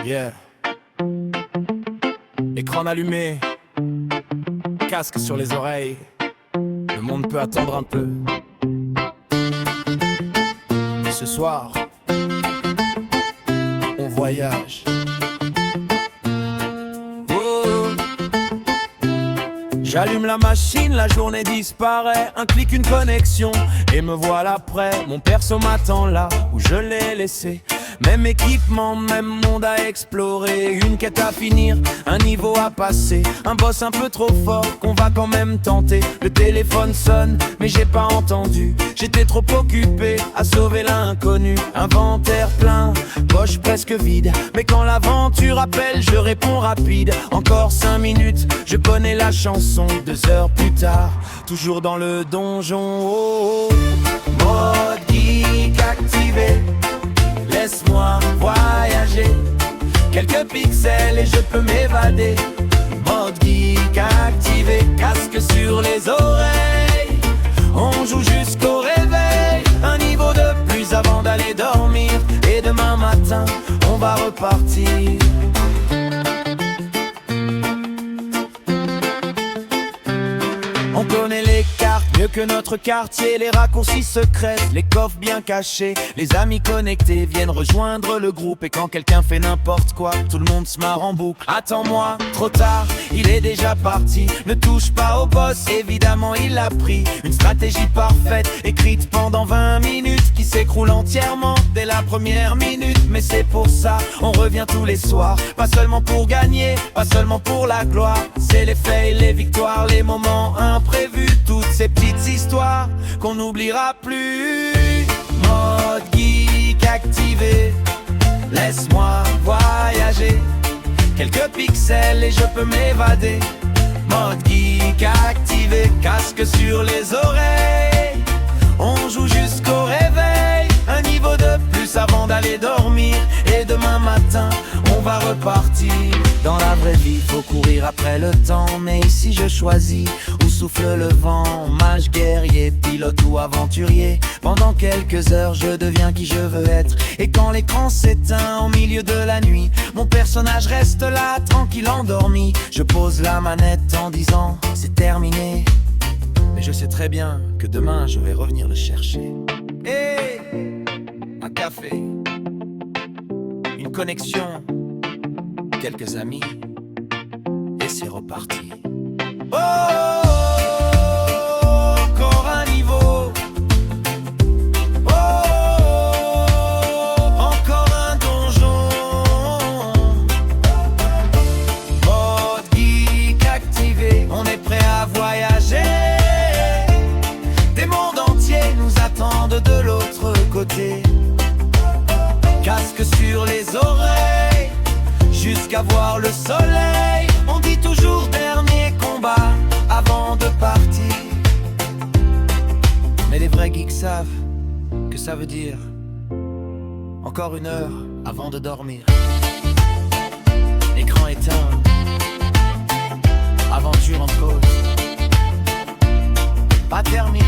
Yeah. Écran allumé, casque sur les oreilles. Le monde peut attendre un peu. Et ce soir, on voyage. J'allume la machine, la journée disparaît. Un clic, une connexion, et me voilà prêt. Mon perso m'attend là où je l'ai laissé. Même équipement, même monde à explorer. Une quête à finir, un niveau à passer. Un boss un peu trop fort qu'on va quand même tenter. Le téléphone sonne, mais j'ai pas entendu. J'étais trop occupé à sauver l'inconnu. Inventaire plein, poche presque vide. Mais quand l'aventure appelle, je réponds rapide. Encore 5 minutes, je connais la chanson. 2 heures plus tard, toujours dans le donjon. Oh, oh. Mode geek activé. Laisse-moi voyager. Quelques pixels et je peux m'évader. Mode geek activé. Casque sur les oreilles. On joue jusqu'au réveil. Un niveau de plus avant d'aller dormir. Et demain matin, on va repartir. On connaît les cartes mieux que notre quartier. Les raccourcis secrets, les coffres bien cachés. Les amis connectés viennent rejoindre le groupe. Et quand quelqu'un fait n'importe quoi, tout le monde se marre en boucle. Attends-moi, trop tard, il est déjà parti. Ne touche pas au boss, évidemment il l'a pris. Une stratégie parfaite, écrite pendant 20 minutes, qui s'écroule entièrement dès la première minute. Mais c'est pour ça, on revient tous les soirs. Pas seulement pour gagner, pas seulement pour la gloire. C'est les fails, les victoires, les moments imprévus. Toutes ces petites histoires qu'on n'oubliera plus. Mode geek activé. Laisse-moi voyager. Quelques pixels et je peux m'évader. Mode geek activé. Casque sur les oreilles. On joue jusqu'au réveil. Un niveau de plus avant d'aller dormir. Et demain matin, on va repartir. Dans la vraie vie, faut courir après le temps. Mais ici je choisis où souffle le vent. Mage, guerrier, pilote ou aventurier. Pendant quelques heures, je deviens qui je veux être. Et quand l'écran s'éteint au milieu de la nuit, mon personnage reste là, tranquille endormi. Je pose la manette en disant, c'est terminé. Mais je sais très bien que demain, je vais revenir le chercher. Hey, un café, une connexion, quelques amis, et c'est reparti. Oh, encore un niveau. Oh, encore un donjon. Mode geek activé, on est prêt à voyager. Des mondes entiers nous attendent de l'autre côté. Casque sur les oreilles, jusqu'à voir le soleil. On dit toujours dernier combat avant de partir. Mais les vrais geeks savent que ça veut dire encore 1 heure avant de dormir. Écran éteint, aventure en pause. Pas terminé.